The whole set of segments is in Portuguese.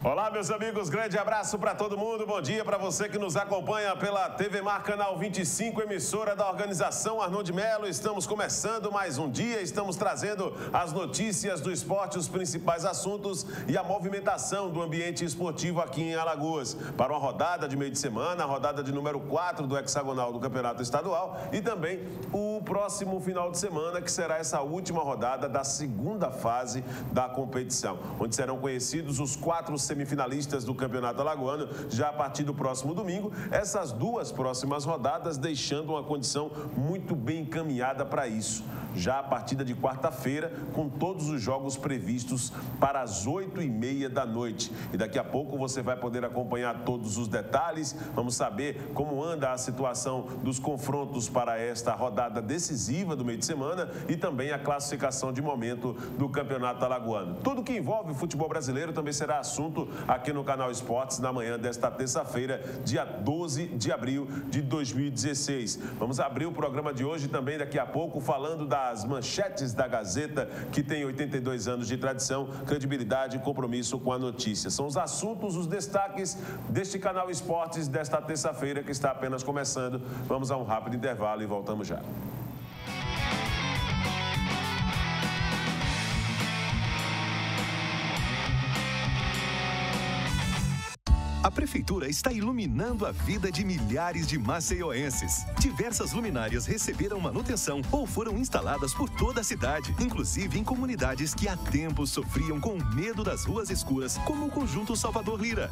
Olá, meus amigos, grande abraço para todo mundo, bom dia para você que nos acompanha pela TV Mar Canal 25, emissora da organização Arnon de Melo. Estamos começando mais um dia, estamos trazendo as notícias do esporte, os principais assuntos e a movimentação do ambiente esportivo aqui em Alagoas. Para uma rodada de meio de semana, a rodada de número 4 do hexagonal do Campeonato Estadual e também o próximo final de semana, que será essa última rodada da segunda fase da competição, onde serão conhecidos os 4 semifinalistas do Campeonato Alagoano, já a partir do próximo domingo. Essas duas próximas rodadas deixando uma condição muito bem encaminhada para isso. Já a partida de quarta-feira, com todos os jogos previstos para as 8h30 da noite. E daqui a pouco você vai poder acompanhar todos os detalhes. Vamos saber como anda a situação dos confrontos para esta rodada decisiva do meio de semana e também a classificação de momento do Campeonato Alagoano. Tudo que envolve o futebol brasileiro também será assunto aqui no Canal Esportes na manhã desta terça-feira, dia 12 de abril de 2016. Vamos abrir o programa de hoje também daqui a pouco falando das manchetes da Gazeta, que tem 82 anos de tradição, credibilidade e compromisso com a notícia. São os assuntos, os destaques deste Canal Esportes desta terça-feira que está apenas começando. Vamos a um rápido intervalo e voltamos já. A Prefeitura está iluminando a vida de milhares de maceioenses. Diversas luminárias receberam manutenção ou foram instaladas por toda a cidade, inclusive em comunidades que há tempos sofriam com medo das ruas escuras, como o Conjunto Salvador Lira.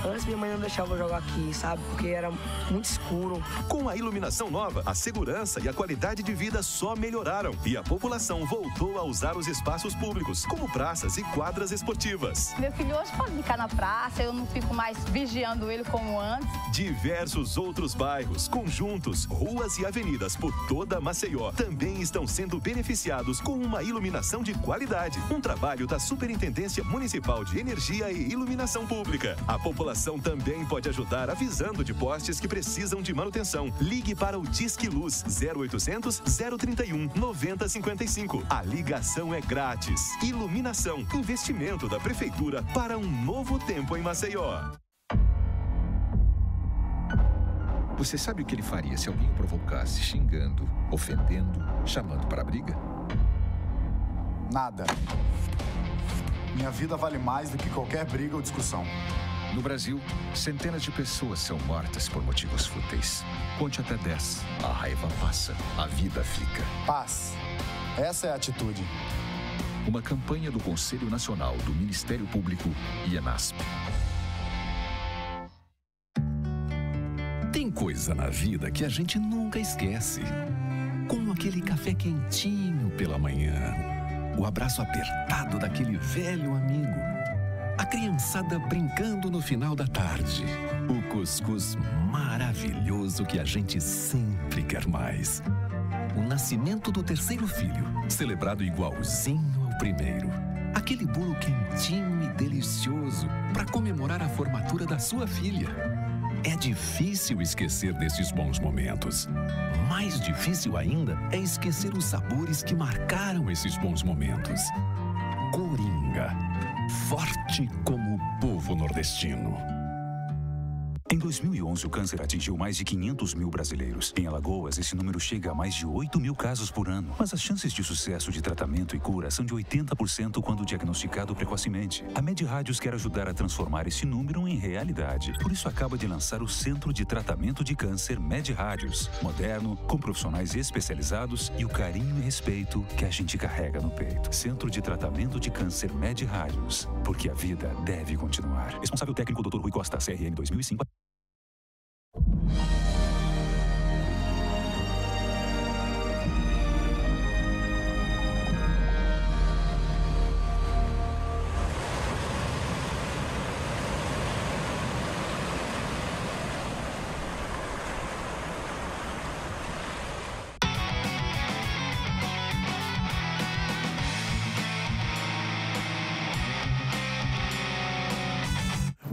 Antes minha mãe não deixava eu jogar aqui, sabe? Porque era muito escuro. Com a iluminação nova, a segurança e a qualidade de vida só melhoraram e a população voltou a usar os espaços públicos, como praças e quadras esportivas. Meu filho hoje pode ficar na praça, eu não fico mais vigiando ele como antes. Diversos outros bairros, conjuntos, ruas e avenidas por toda Maceió também estão sendo beneficiados com uma iluminação de qualidade. Um trabalho da Superintendência Municipal de Energia e Iluminação Pública. A população também pode ajudar avisando de postes que precisam de manutenção. Ligue para o Disque Luz 0800 031 9055. A ligação é grátis. Iluminação, investimento da Prefeitura para um novo tempo em Maceió. Você sabe o que ele faria se alguém o provocasse xingando, ofendendo, chamando para a briga? Nada. Minha vida vale mais do que qualquer briga ou discussão. No Brasil, centenas de pessoas são mortas por motivos fúteis. Conte até 10. A raiva passa, a vida fica. Paz. Essa é a atitude. Uma campanha do Conselho Nacional do Ministério Público e ENASP. Tem coisa na vida que a gente nunca esquece. Como aquele café quentinho pela manhã, o abraço apertado daquele velho amigo, a criançada brincando no final da tarde, o cuscuz maravilhoso que a gente sempre quer mais. O nascimento do terceiro filho, celebrado igualzinho ao primeiro. Aquele bolo quentinho e delicioso para comemorar a formatura da sua filha. É difícil esquecer desses bons momentos. Mais difícil ainda é esquecer os sabores que marcaram esses bons momentos. Coringa, forte como o povo nordestino. Em 2011, o câncer atingiu mais de 500 mil brasileiros. Em Alagoas, esse número chega a mais de 8 mil casos por ano. Mas as chances de sucesso de tratamento e cura são de 80% quando diagnosticado precocemente. A MedRádios quer ajudar a transformar esse número em realidade. Por isso, acaba de lançar o Centro de Tratamento de Câncer MedRádios. Moderno, com profissionais especializados e o carinho e respeito que a gente carrega no peito. Centro de Tratamento de Câncer MedRádios. Porque a vida deve continuar. Responsável técnico Dr. Rui Costa, CRM 2005.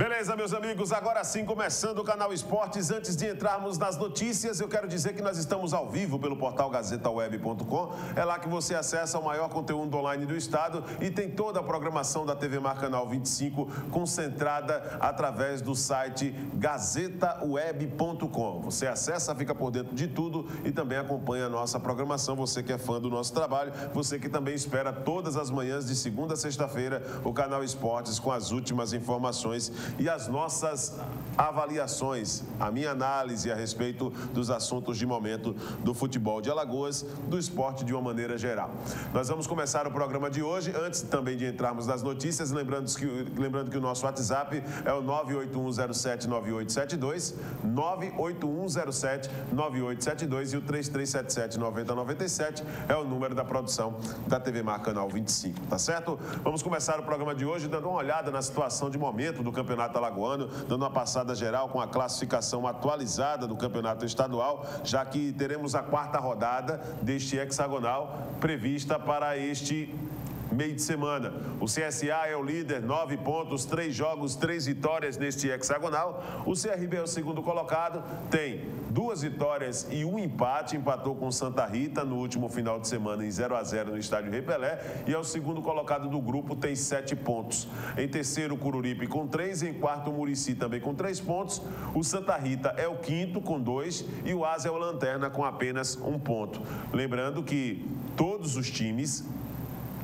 Beleza, meus amigos, agora sim, começando o Canal Esportes. Antes de entrarmos nas notícias, eu quero dizer que nós estamos ao vivo pelo portal gazetaweb.com. É lá que você acessa o maior conteúdo online do estado e tem toda a programação da TV Mar Canal 25 concentrada através do site gazetaweb.com. Você acessa, fica por dentro de tudo e também acompanha a nossa programação. Você que é fã do nosso trabalho, você que também espera todas as manhãs de segunda a sexta-feira o Canal Esportes com as últimas informações e as nossas avaliações, a minha análise a respeito dos assuntos de momento do futebol de Alagoas, do esporte de uma maneira geral. Nós vamos começar o programa de hoje, antes também de entrarmos nas notícias, lembrando que o nosso WhatsApp é o 981079872, 981079872 e o 3377-9097 é o número da produção da TV Mar Canal 25, tá certo? Vamos começar o programa de hoje dando uma olhada na situação de momento do Campeonato Alagoano, dando uma passada geral com a classificação atualizada do Campeonato Estadual, já que teremos a quarta rodada deste hexagonal prevista para este meio de semana. O CSA é o líder, 9 pontos, 3 jogos, 3 vitórias neste hexagonal. O CRB é o segundo colocado, tem 2 vitórias e 1 empate, empatou com o Santa Rita no último final de semana em 0-0 no estádio Rei Pelé, e é o segundo colocado do grupo, tem 7 pontos. Em terceiro, o Cururipe com 3, em quarto, o Murici também com 3 pontos. O Santa Rita é o quinto com 2 e o Asa é o lanterna com apenas 1 ponto. Lembrando que todos os times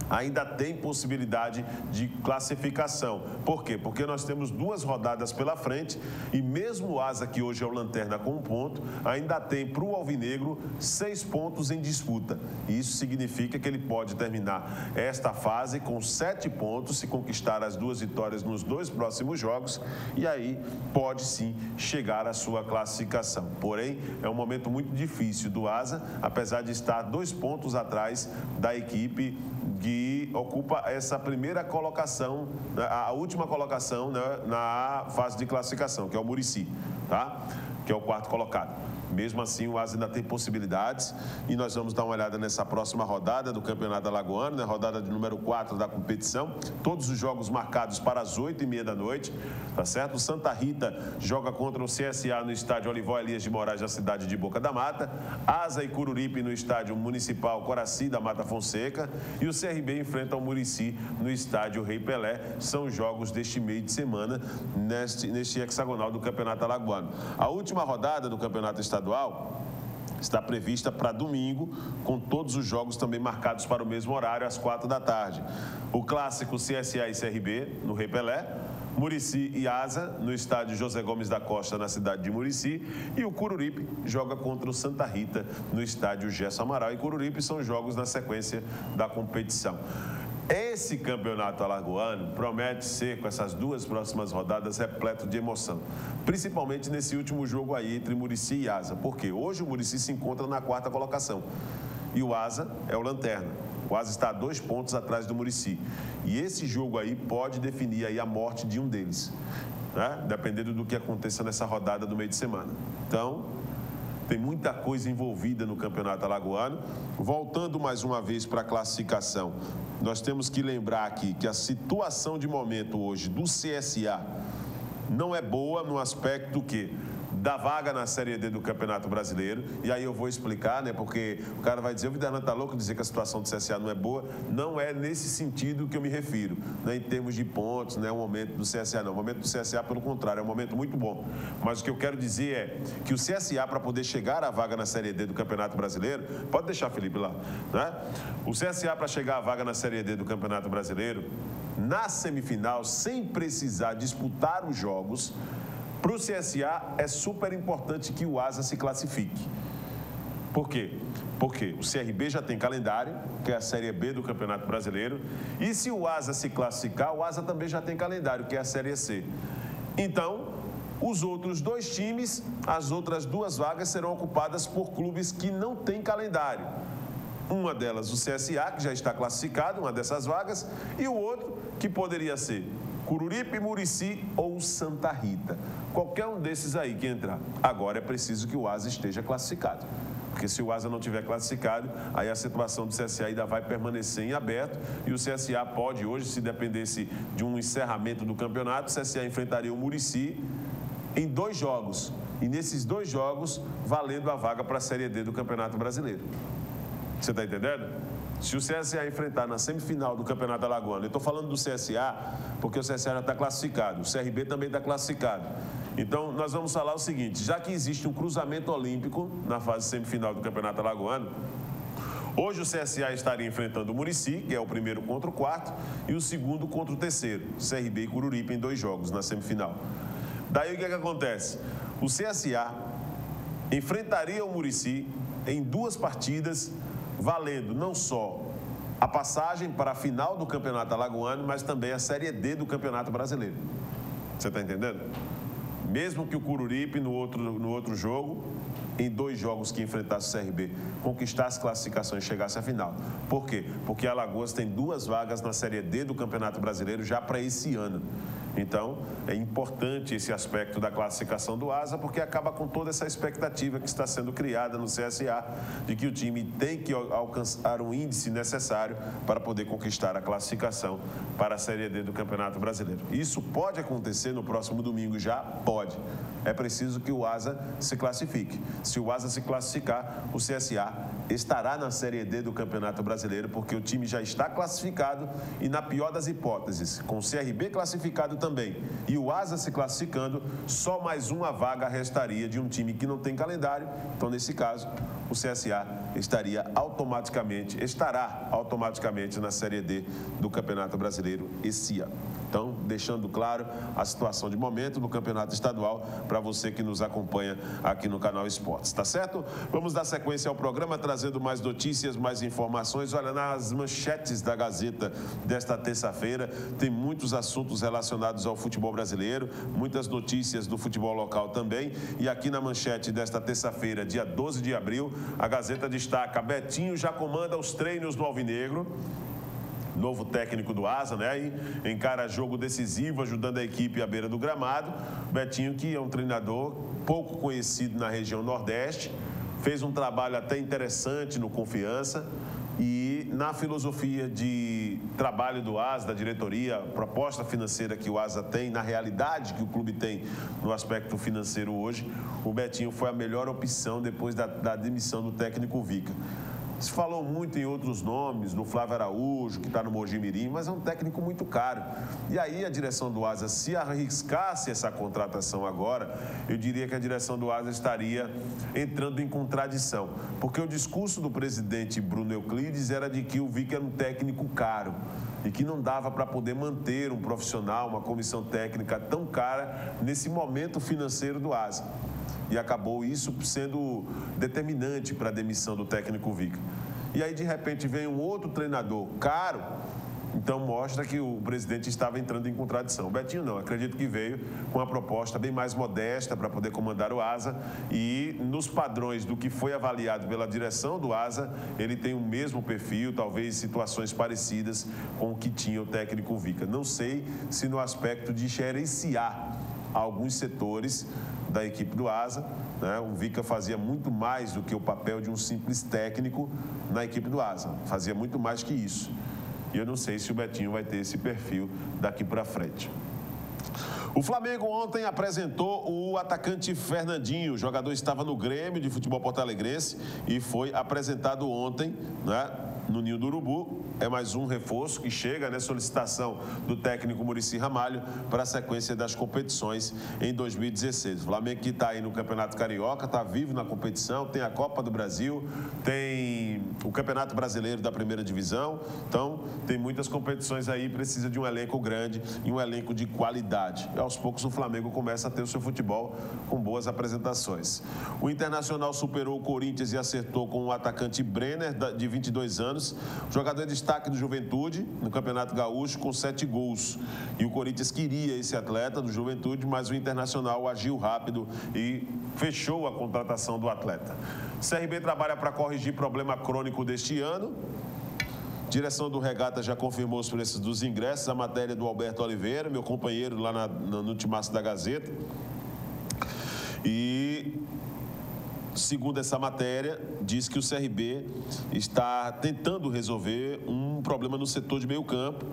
ainda tem possibilidade de classificação. Por quê? Porque nós temos 2 rodadas pela frente e mesmo o Asa, que hoje é o lanterna com 1 ponto, ainda tem para o Alvinegro 6 pontos em disputa. E isso significa que ele pode terminar esta fase com 7 pontos, se conquistar as 2 vitórias nos 2 próximos jogos, e aí pode sim chegar à sua classificação. Porém, é um momento muito difícil do Asa, apesar de estar 2 pontos atrás da equipe que ocupa essa primeira colocação, a última colocação, né, na fase de classificação, que é o Murici, tá? Que é o quarto colocado. Mesmo assim, o Asa ainda tem possibilidades e nós vamos dar uma olhada nessa próxima rodada do Campeonato Alagoano, né? Rodada de número 4 da competição. Todos os jogos marcados para as 8h30 da noite, tá certo? O Santa Rita joga contra o CSA no estádio Olivó Elias de Moraes, na cidade de Boca da Mata. Asa e Cururipe no estádio Municipal Coraci da Mata Fonseca. E o CRB enfrenta o Murici no estádio Rei Pelé. São os jogos deste meio de semana neste hexagonal do Campeonato Alagoano. A última rodada do Campeonato Estadual está prevista para domingo, com todos os jogos também marcados para o mesmo horário, às 4 da tarde. O clássico CSA e CRB, no Rei Pelé. Murici e Asa, no estádio José Gomes da Costa, na cidade de Murici. E o Cururipe joga contra o Santa Rita, no estádio Gerson Amaral. E Cururipe são jogos na sequência da competição. Esse campeonato alagoano promete ser, com essas 2 próximas rodadas, repleto de emoção. Principalmente nesse último jogo aí entre Murici e Asa. Porque hoje o Murici se encontra na 4ª colocação. E o Asa é o lanterna. O Asa está a 2 pontos atrás do Murici. E esse jogo aí pode definir aí a morte de um deles, né? Dependendo do que aconteça nessa rodada do meio de semana. Então, tem muita coisa envolvida no Campeonato Alagoano. Voltando mais uma vez para a classificação, nós temos que lembrar aqui que a situação de momento hoje do CSA não é boa no aspecto que da vaga na Série D do Campeonato Brasileiro, e aí eu vou explicar, né, porque o cara vai dizer, o Vidarlan tá louco dizer que a situação do CSA não é boa. Não é nesse sentido que eu me refiro, né, em termos de pontos, né, o momento do CSA não. O momento do CSA, pelo contrário, é um momento muito bom. Mas o que eu quero dizer é que o CSA, para poder chegar à vaga na Série D do Campeonato Brasileiro, pode deixar, Felipe, lá, né? O CSA, para chegar à vaga na Série D do Campeonato Brasileiro, na semifinal, sem precisar disputar os jogos, para o CSA é super importante que o Asa se classifique. Por quê? Porque o CRB já tem calendário, que é a Série B do Campeonato Brasileiro, e se o Asa se classificar, o Asa também já tem calendário, que é a Série C. Então, os outros 2 times, as outras 2 vagas serão ocupadas por clubes que não têm calendário. Uma delas, o CSA, que já está classificado, uma dessas vagas, e o outro, que poderia ser Cururipe, Murici ou Santa Rita. Qualquer um desses aí que entrar. Agora é preciso que o Asa esteja classificado. Porque Porque se o Asa não tiver classificado, aí a situação do CSA ainda vai permanecer em aberto e o CSA pode hoje, se dependesse de um encerramento do campeonato, o CSA enfrentaria o Muricy em 2 jogos. E nesses 2 jogos, valendo a vaga para a Série D do Campeonato Brasileiro. Você está entendendo? Se o CSA enfrentar na semifinal do Campeonato Alagoano, eu estou falando do CSA porque o CSA já está classificado, o CRB também está classificado. Então, nós vamos falar o seguinte, já que existe um cruzamento olímpico na fase semifinal do Campeonato Alagoano, hoje o CSA estaria enfrentando o Muricy, que é o primeiro contra o quarto, e o segundo contra o terceiro, CRB e Coruripe, em 2 jogos na semifinal. Daí o que acontece? O CSA enfrentaria o Muricy em 2 partidas, valendo não só a passagem para a final do Campeonato Alagoano, mas também a Série D do Campeonato Brasileiro. Você está entendendo? Mesmo que o Coruripe, no outro jogo, em 2 jogos que enfrentasse o CRB, conquistasse classificações e chegasse à final. Por quê? Porque Alagoas tem 2 vagas na Série D do Campeonato Brasileiro já para esse ano. Então, é importante esse aspecto da classificação do Asa, porque acaba com toda essa expectativa que está sendo criada no CSA, de que o time tem que alcançar um índice necessário para poder conquistar a classificação para a Série D do Campeonato Brasileiro. Isso pode acontecer no próximo domingo já? Pode. É preciso que o Asa se classifique. Se o Asa se classificar, o CSA estará na Série D do Campeonato Brasileiro, porque o time já está classificado e, na pior das hipóteses, com o CRB classificado também e o Asa se classificando, só mais uma vaga restaria de um time que não tem calendário. Então, nesse caso, o CSA estará automaticamente na Série D do Campeonato Brasileiro esse ano. Então, deixando claro a situação de momento do Campeonato Estadual para você que nos acompanha aqui no Canal Esportes, tá certo? Vamos dar sequência ao programa, trazendo mais notícias, mais informações. Olha, nas manchetes da Gazeta desta terça-feira, tem muitos assuntos relacionados ao futebol brasileiro, muitas notícias do futebol local também. E aqui na manchete desta terça-feira, dia 12 de abril, a Gazeta destaca: Betinho já comanda os treinos do Alvinegro. Novo técnico do Asa, né? E encara jogo decisivo, ajudando a equipe à beira do gramado. Betinho, que é um treinador pouco conhecido na região Nordeste, fez um trabalho até interessante no Confiança. E na filosofia de trabalho do Asa, da diretoria, proposta financeira que o Asa tem, na realidade que o clube tem no aspecto financeiro hoje, o Betinho foi a melhor opção depois da demissão do técnico Vica. Se falou muito em outros nomes, no Flávio Araújo, que está no Mojimirim, mas é um técnico muito caro. E aí a direção do Asa, se arriscasse essa contratação agora, eu diria que a direção do Asa estaria entrando em contradição. Porque o discurso do presidente Bruno Euclides era de que o Vica era um técnico caro e que não dava para poder manter um profissional, uma comissão técnica tão cara nesse momento financeiro do Asa. E acabou isso sendo determinante para a demissão do técnico Vica. E aí, de repente, vem um outro treinador caro, então mostra que o presidente estava entrando em contradição. O Betinho não, acredito que veio com uma proposta bem mais modesta para poder comandar o Asa e nos padrões do que foi avaliado pela direção do Asa, ele tem o mesmo perfil, talvez situações parecidas com o que tinha o técnico Vica. Não sei se no aspecto de gerenciar alguns setores da equipe do Asa, né? O Vica fazia muito mais do que o papel de um simples técnico na equipe do Asa, fazia muito mais que isso. E eu não sei se o Betinho vai ter esse perfil daqui para frente. O Flamengo ontem apresentou o atacante Fernandinho. O jogador estava no Grêmio de Futebol Porto-Alegrense e foi apresentado ontem, né, no Ninho do Urubu. É mais um reforço que chega, né? Solicitação do técnico Muricy Ramalho para a sequência das competições em 2016. O Flamengo que está aí no Campeonato Carioca, está vivo na competição, tem a Copa do Brasil, tem o Campeonato Brasileiro da Primeira Divisão. Então, tem muitas competições aí, precisa de um elenco grande e um elenco de qualidade. E aos poucos o Flamengo começa a ter o seu futebol com boas apresentações. O Internacional superou o Corinthians e acertou com o atacante Brenner, de 22 anos. O jogador é destaque do Juventude no Campeonato Gaúcho com 7 gols. E o Corinthians queria esse atleta do Juventude, mas o Internacional agiu rápido e fechou a contratação do atleta. O CRB trabalha para corrigir problema crônico deste ano. Direção do Regata já confirmou os preços dos ingressos. A matéria do Alberto Oliveira, meu companheiro lá no Timaço da Gazeta. E segundo essa matéria, diz que o CRB está tentando resolver um problema no setor de meio campo,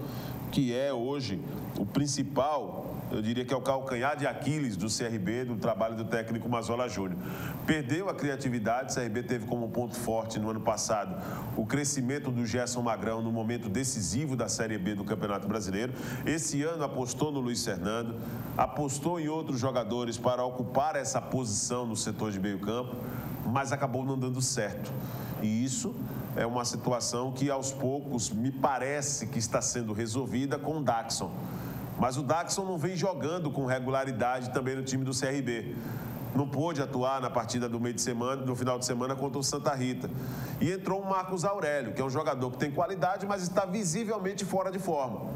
que é hoje o principal, eu diria que é o calcanhar de Aquiles do CRB, do trabalho do técnico Mazzola Júnior. Perdeu a criatividade, o CRB teve como ponto forte no ano passado o crescimento do Gerson Magrão no momento decisivo da Série B do Campeonato Brasileiro. Esse ano apostou no Luiz Fernando, apostou em outros jogadores para ocupar essa posição no setor de meio campo, mas acabou não dando certo. E isso é uma situação que aos poucos me parece que está sendo resolvida com o Daxon. Mas o Daxon não vem jogando com regularidade também no time do CRB. Não pôde atuar na partida do meio de semana, no final de semana contra o Santa Rita. E entrou o Marcos Aurélio, que é um jogador que tem qualidade, mas está visivelmente fora de forma.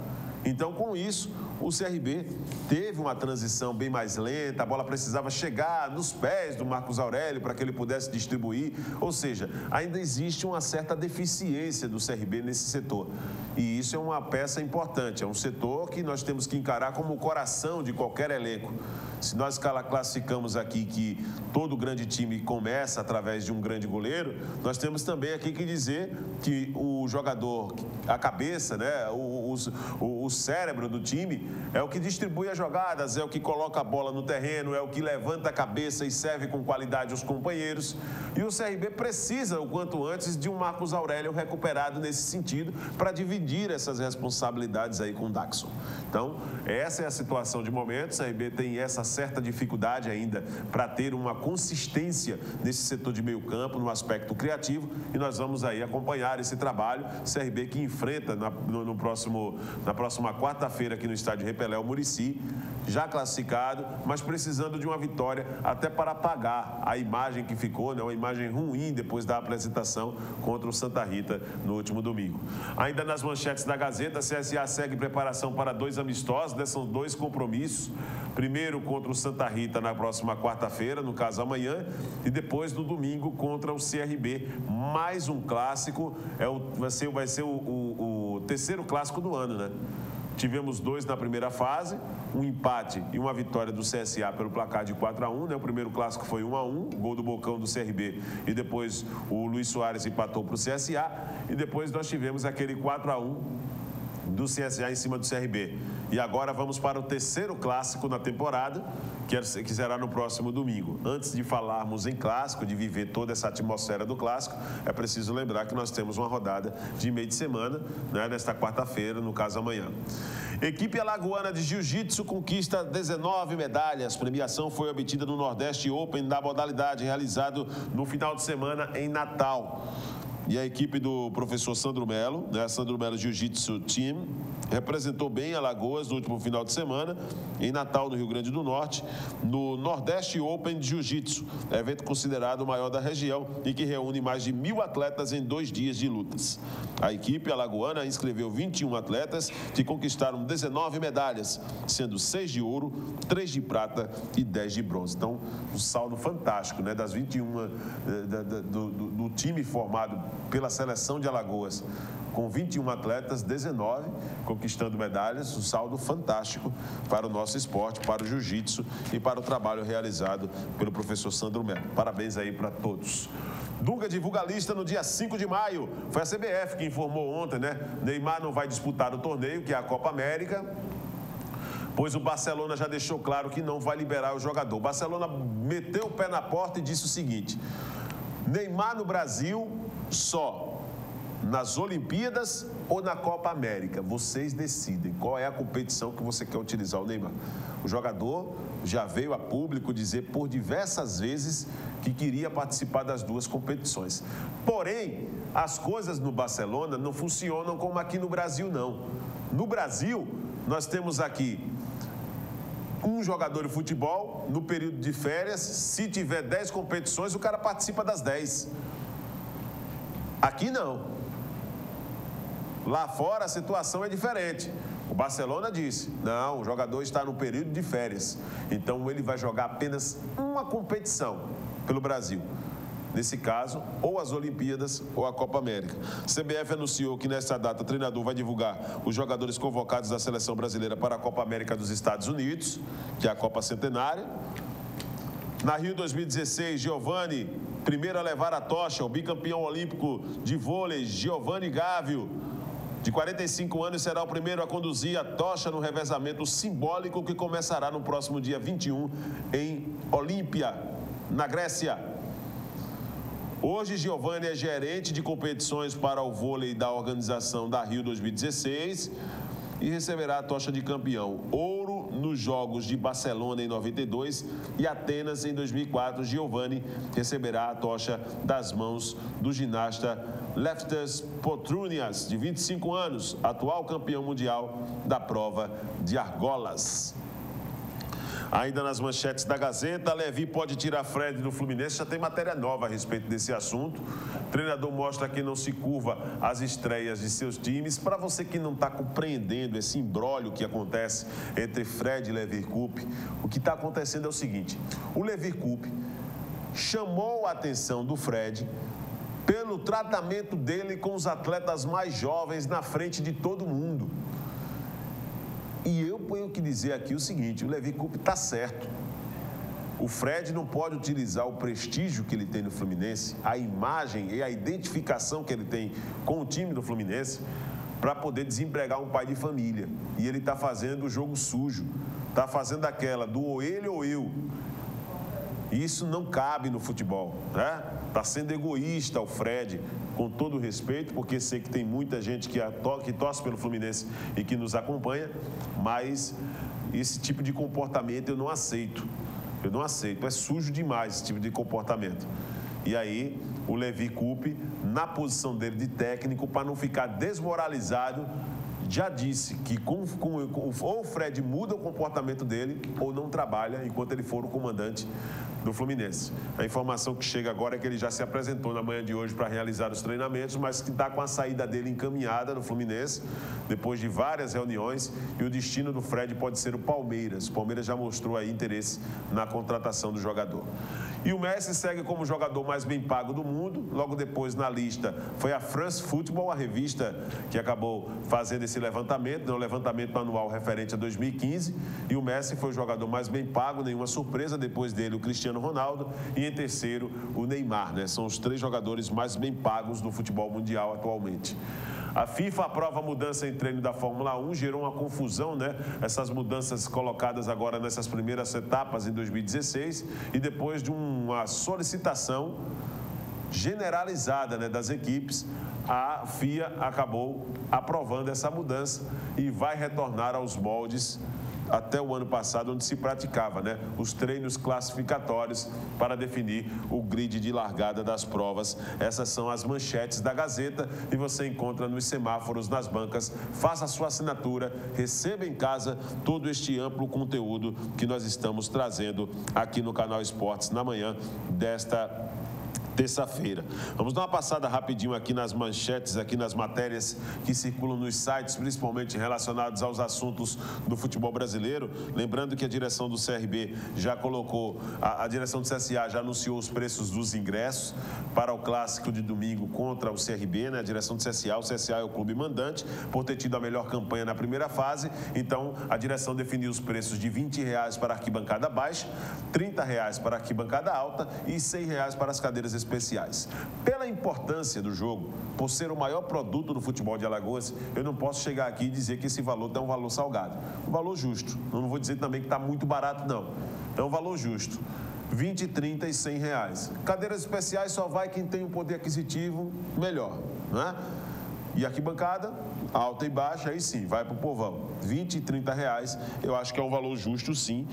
Então, com isso, o CRB teve uma transição bem mais lenta, a bola precisava chegar nos pés do Marcos Aurélio para que ele pudesse distribuir. Ou seja, ainda existe uma certa deficiência do CRB nesse setor. E isso é uma peça importante, é um setor que nós temos que encarar como o coração de qualquer elenco. Se nós classificamos aqui que todo grande time começa através de um grande goleiro, nós temos também aqui que dizer que o jogador, a cabeça, né, o cérebro do time é o que distribui as jogadas, é o que coloca a bola no terreno, é o que levanta a cabeça e serve com qualidade os companheiros. E o CRB precisa, o quanto antes, de um Marcos Aurélio recuperado nesse sentido para dividir essas responsabilidades aí com o Daxon. Então, essa é a situação de momento. O CRB tem essa certa dificuldade ainda para ter uma consistência nesse setor de meio campo, no aspecto criativo, e nós vamos aí acompanhar esse trabalho. CRB que enfrenta na próxima quarta-feira aqui no estádio Repelé o Muricy, já classificado, mas precisando de uma vitória até para apagar a imagem que ficou, né, uma imagem ruim depois da apresentação contra o Santa Rita no último domingo. Ainda nas manchetes da Gazeta, a CSA segue preparação para 2 amistosos, né, são 2 compromissos. Primeiro contra o Santa Rita na próxima quarta-feira, no caso amanhã, e depois no domingo contra o CRB. Mais um clássico, vai ser o terceiro clássico do ano, né? Tivemos 2 na primeira fase, um empate e uma vitória do CSA pelo placar de 4-1, né? O primeiro clássico foi 1-1, gol do Bocão do CRB, e depois o Luiz Soares empatou para o CSA, e depois nós tivemos aquele 4-1 do CSA em cima do CRB. E agora vamos para o terceiro clássico na temporada, que será no próximo domingo. Antes de falarmos em clássico, de viver toda essa atmosfera do clássico, é preciso lembrar que nós temos uma rodada de meio de semana, né, nesta quarta-feira, no caso amanhã. Equipe alagoana de jiu-jitsu conquista 19 medalhas. Premiação foi obtida no Nordeste Open da modalidade, realizado no final de semana em Natal. E a equipe do professor Sandro Melo, né, Sandro Melo Jiu-Jitsu Team, representou bem Alagoas no último final de semana, em Natal, no Rio Grande do Norte, no Nordeste Open de Jiu-Jitsu, evento considerado o maior da região e que reúne mais de 1.000 atletas em 2 dias de lutas. A equipe alagoana inscreveu 21 atletas que conquistaram 19 medalhas, sendo 6 de ouro, 3 de prata e 10 de bronze. Então, um saldo fantástico, né, das 21 do time formado pela seleção de Alagoas, com 21 atletas, 19 conquistando medalhas, um saldo fantástico para o nosso esporte, para o jiu-jitsu e para o trabalho realizado pelo professor Sandro Melo. Parabéns aí para todos. Dunga divulga a lista no dia 5 de maio. Foi a CBF que informou ontem, né? Neymar não vai disputar o torneio, que é a Copa América, pois o Barcelona já deixou claro que não vai liberar o jogador. O Barcelona meteu o pé na porta e disse o seguinte: Neymar no Brasil só nas Olimpíadas ou na Copa América. Vocês decidem qual é a competição que você quer utilizar o Neymar. O jogador já veio a público dizer por diversas vezes que queria participar das 2 competições. Porém, as coisas no Barcelona não funcionam como aqui no Brasil, não. No Brasil, nós temos aqui um jogador de futebol, no período de férias, se tiver 10 competições, o cara participa das 10. Aqui não. Lá fora a situação é diferente. O Barcelona disse, não, o jogador está no período de férias, então ele vai jogar apenas uma competição pelo Brasil. Nesse caso, ou as Olimpíadas ou a Copa América. A CBF anunciou que nesta data o treinador vai divulgar os jogadores convocados da seleção brasileira para a Copa América dos Estados Unidos, que é a Copa Centenária. Na Rio 2016, Giovani Primeiro a levar a tocha, o bicampeão olímpico de vôlei, Giovanni Gávio, de 45 anos, será o primeiro a conduzir a tocha no revezamento simbólico que começará no próximo dia 21 em Olímpia, na Grécia. Hoje, Giovanni é gerente de competições para o vôlei da organização da Rio 2016 e receberá a tocha de campeão. Ouro nos Jogos de Barcelona em 92 e Atenas em 2004. Giovanni receberá a tocha das mãos do ginasta Leftas Potrunias, de 25 anos, atual campeão mundial da prova de argolas. Ainda nas manchetes da Gazeta, Levi pode tirar Fred do Fluminense. Já tem matéria nova a respeito desse assunto. O treinador mostra que não se curva às estreias de seus times. Para você que não está compreendendo esse imbróglio que acontece entre Fred e Levi Coupe, o que está acontecendo é o seguinte: o Levi Coupe chamou a atenção do Fred pelo tratamento dele com os atletas mais jovens na frente de todo mundo. E eu tenho que dizer aqui o seguinte: o Levi Coupe está certo. O Fred não pode utilizar o prestígio que ele tem no Fluminense, a imagem e a identificação que ele tem com o time do Fluminense, para poder desempregar um pai de família. E ele está fazendo o jogo sujo, está fazendo aquela do ou ele ou eu. Isso não cabe no futebol, né? Está sendo egoísta o Fred, com todo o respeito, porque sei que tem muita gente que torce pelo Fluminense e que nos acompanha, mas esse tipo de comportamento eu não aceito. Eu não aceito, é sujo demais esse tipo de comportamento. E aí, o Levi Coupe, na posição dele de técnico, para não ficar desmoralizado, já disse que ou o Fred muda o comportamento dele ou não trabalha enquanto ele for o comandante do Fluminense. A informação que chega agora é que ele já se apresentou na manhã de hoje para realizar os treinamentos, mas que está com a saída dele encaminhada no Fluminense, depois de várias reuniões, e o destino do Fred pode ser o Palmeiras. O Palmeiras já mostrou aí interesse na contratação do jogador. E o Messi segue como o jogador mais bem pago do mundo. Logo depois, na lista, foi a France Football, a revista que acabou fazendo esse levantamento, o levantamento anual referente a 2015. E o Messi foi o jogador mais bem pago, nenhuma surpresa. Depois dele, o Cristiano Ronaldo. E em terceiro, o Neymar, né? São os 3 jogadores mais bem pagos do futebol mundial atualmente. A FIFA aprova a mudança em treino da Fórmula 1, gerou uma confusão, né? Essas mudanças colocadas agora nessas primeiras etapas em 2016 e depois de uma solicitação generalizada, né, das equipes, a FIA acabou aprovando essa mudança e vai retornar aos moldes até o ano passado, onde se praticava, né, os treinos classificatórios para definir o grid de largada das provas. Essas são as manchetes da Gazeta e você encontra nos semáforos, nas bancas. Faça a sua assinatura, receba em casa todo este amplo conteúdo que nós estamos trazendo aqui no Canal Esportes na manhã desta terça-feira. Vamos dar uma passada rapidinho aqui nas manchetes, aqui nas matérias que circulam nos sites, principalmente relacionados aos assuntos do futebol brasileiro. Lembrando que a direção do CRB já colocou, a direção do CSA já anunciou os preços dos ingressos para o clássico de domingo contra o CRB, né? A direção do CSA, o CSA é o clube mandante, por ter tido a melhor campanha na primeira fase. Então, a direção definiu os preços de R$20 para a arquibancada baixa, R$30 para a arquibancada alta e R$100 para as cadeiras especiais. Pela importância do jogo, por ser o maior produto do futebol de Alagoas, eu não posso chegar aqui e dizer que esse valor é um valor salgado. Um valor justo. Eu não vou dizer também que está muito barato, não. É um valor justo. 20, 30 e R$100. Cadeiras especiais só vai quem tem um poder aquisitivo melhor, né? E arquibancada, alta e baixa, aí sim, vai para o povão. 20 e R$30, eu acho que é um valor justo, sim.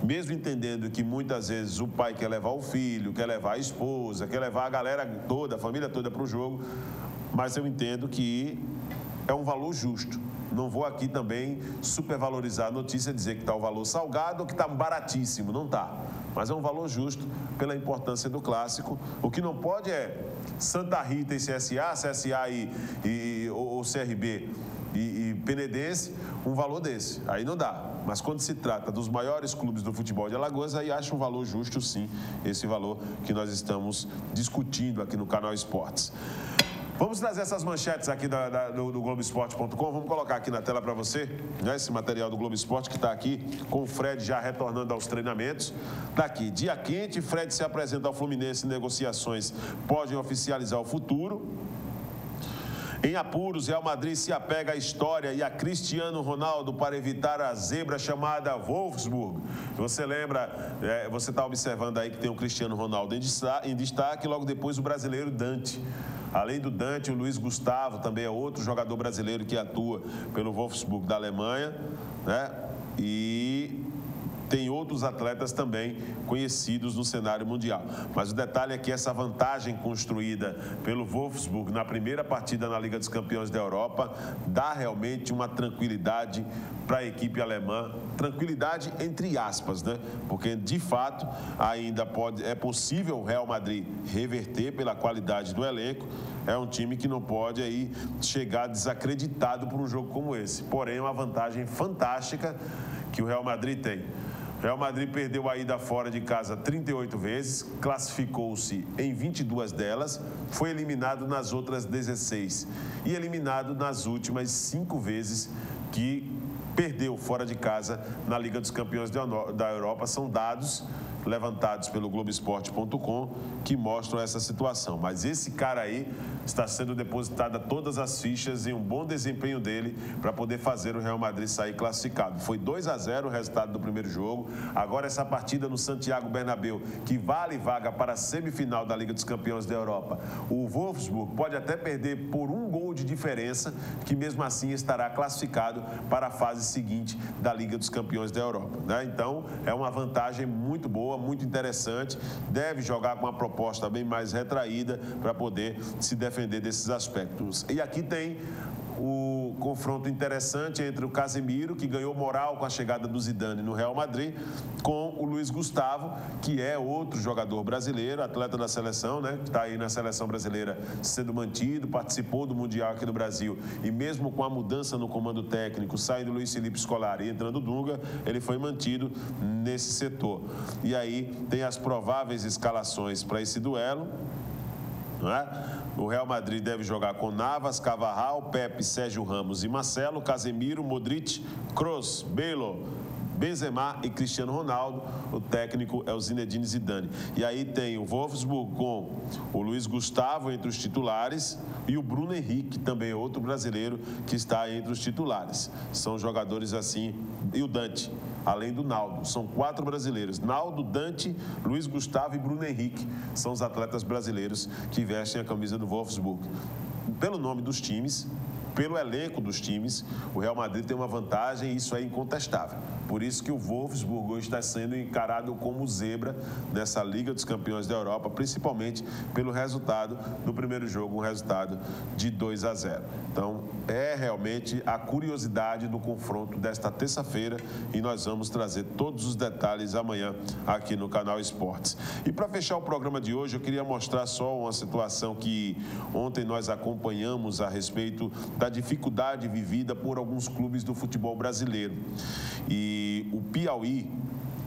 Mesmo entendendo que muitas vezes o pai quer levar o filho, quer levar a esposa, quer levar a galera toda, a família toda para o jogo, mas eu entendo que é um valor justo. Não vou aqui também supervalorizar a notícia, dizer que está o valor salgado ou que está baratíssimo, não está. Mas é um valor justo pela importância do clássico. O que não pode é Santa Rita e CSA, CSA ou CRB e Penedense, um valor desse. Aí não dá. Mas quando se trata dos maiores clubes do futebol de Alagoas, aí acho um valor justo, sim, esse valor que nós estamos discutindo aqui no Canal Esportes. Vamos trazer essas manchetes aqui do Globoesporte.com. Vamos colocar aqui na tela para você, né, esse material do Globo Esporte que está aqui, com o Fred já retornando aos treinamentos. Está aqui, dia quente, Fred se apresenta ao Fluminense em negociações, podem oficializar o futuro. Em apuros, Real Madrid se apega à história e a Cristiano Ronaldo para evitar a zebra chamada Wolfsburg. Você lembra, você está observando aí que tem o Cristiano Ronaldo em destaque, logo depois o brasileiro Dante. Além do Dante, o Luiz Gustavo também é outro jogador brasileiro que atua pelo Wolfsburg da Alemanha, né? E tem outros atletas também conhecidos no cenário mundial. Mas o detalhe é que essa vantagem construída pelo Wolfsburg na primeira partida na Liga dos Campeões da Europa dá realmente uma tranquilidade para a equipe alemã. Tranquilidade entre aspas, né? Porque, de fato, ainda é possível o Real Madrid reverter pela qualidade do elenco. É um time que não pode aí chegar desacreditado por um jogo como esse. Porém, é uma vantagem fantástica que o Real Madrid tem. O Real Madrid perdeu a ida fora de casa 38 vezes, classificou-se em 22 delas, foi eliminado nas outras 16 e eliminado nas últimas 5 vezes que perdeu fora de casa na Liga dos Campeões da Europa. São dados levantados pelo Globoesporte.com que mostram essa situação. Mas esse cara aí está sendo depositada todas as fichas em um bom desempenho dele para poder fazer o Real Madrid sair classificado. Foi 2-0 o resultado do primeiro jogo. Agora essa partida no Santiago Bernabéu, que vale vaga para a semifinal da Liga dos Campeões da Europa. O Wolfsburg pode até perder por um gol de diferença, que mesmo assim estará classificado para a fase seguinte da Liga dos Campeões da Europa, né? Então, é uma vantagem muito boa, muito interessante. Deve jogar com uma proposta bem mais retraída para poder se defender desses aspectos. E aqui tem o confronto interessante entre o Casemiro, que ganhou moral com a chegada do Zidane no Real Madrid, com o Luiz Gustavo, que é outro jogador brasileiro, atleta da seleção, né? Que está aí na seleção brasileira sendo mantido, participou do Mundial aqui no Brasil, e mesmo com a mudança no comando técnico, saindo Luiz Felipe Scolari e entrando Dunga, ele foi mantido nesse setor. E aí tem as prováveis escalações para esse duelo, não é? O Real Madrid deve jogar com Navas, Carvajal, Pepe, Sérgio Ramos e Marcelo, Casemiro, Modric, Kroos, Bale, Benzema e Cristiano Ronaldo. O técnico é o Zinedine Zidane. E aí tem o Wolfsburg com o Luiz Gustavo entre os titulares e o Bruno Henrique, também outro brasileiro que está entre os titulares. São jogadores assim, e o Dante, além do Naldo. São 4 brasileiros: Naldo, Dante, Luiz Gustavo e Bruno Henrique. São os atletas brasileiros que vestem a camisa do Wolfsburg. Pelo nome dos times, pelo elenco dos times, o Real Madrid tem uma vantagem e isso é incontestável. Por isso que o Wolfsburg hoje está sendo encarado como zebra nessa Liga dos Campeões da Europa, principalmente pelo resultado do primeiro jogo, um resultado de 2-0. Então, é realmente a curiosidade do confronto desta terça-feira e nós vamos trazer todos os detalhes amanhã aqui no Canal Esportes. E para fechar o programa de hoje, eu queria mostrar só uma situação que ontem nós acompanhamos a respeito da dificuldade vivida por alguns clubes do futebol brasileiro. E o Piauí,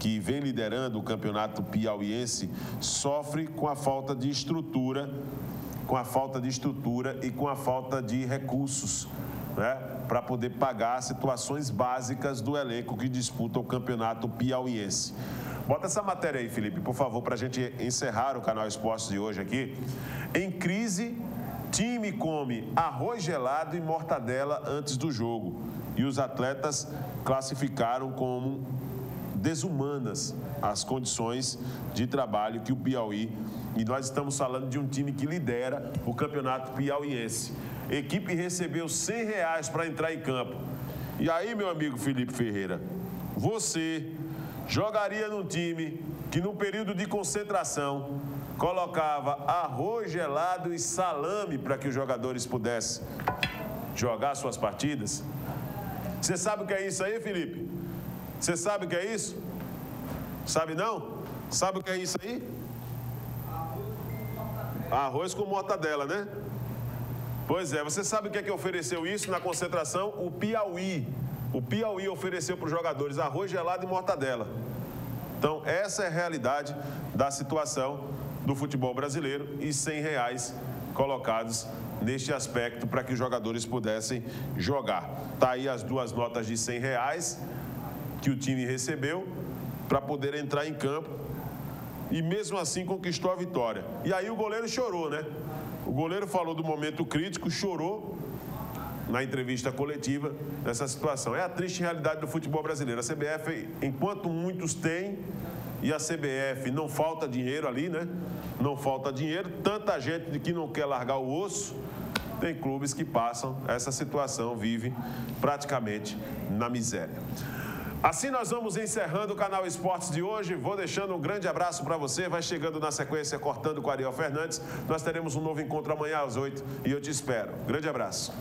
que vem liderando o campeonato piauiense, sofre com a falta de estrutura, e com a falta de recursos, né, para poder pagar situações básicas do elenco que disputa o campeonato piauiense. Bota essa matéria aí, Felipe, por favor, para a gente encerrar o Canal Esportes de hoje aqui. Em crise, time come arroz gelado e mortadela antes do jogo. E os atletas classificaram como desumanas as condições de trabalho que o Piauí, e nós estamos falando de um time que lidera o campeonato piauiense. A equipe recebeu R$100 para entrar em campo. E aí, meu amigo Felipe Ferreira, você jogaria num time que no período de concentração colocava arroz gelado e salame para que os jogadores pudessem jogar suas partidas? Você sabe o que é isso aí, Felipe? Você sabe o que é isso? Sabe não? Sabe o que é isso aí? Arroz com mortadela, né? Pois é, você sabe o que é que ofereceu isso na concentração? O Piauí. O Piauí ofereceu para os jogadores arroz gelado e mortadela. Então, essa é a realidade da situação do futebol brasileiro e R$100 colocados neste aspecto para que os jogadores pudessem jogar. Tá aí as 2 notas de R$100 que o time recebeu para poder entrar em campo e mesmo assim conquistou a vitória. E aí o goleiro chorou, né? O goleiro falou do momento crítico, chorou na entrevista coletiva nessa situação. É a triste realidade do futebol brasileiro. A CBF, enquanto muitos têm, e a CBF não falta dinheiro ali, né? Não falta dinheiro, tanta gente que não quer largar o osso, tem clubes que passam essa situação, vivem praticamente na miséria. Assim nós vamos encerrando o Canal Esportes de hoje. Vou deixando um grande abraço para você. Vai chegando na sequência Cortando com Ariel Fernandes. Nós teremos um novo encontro amanhã às 8 e eu te espero. Grande abraço.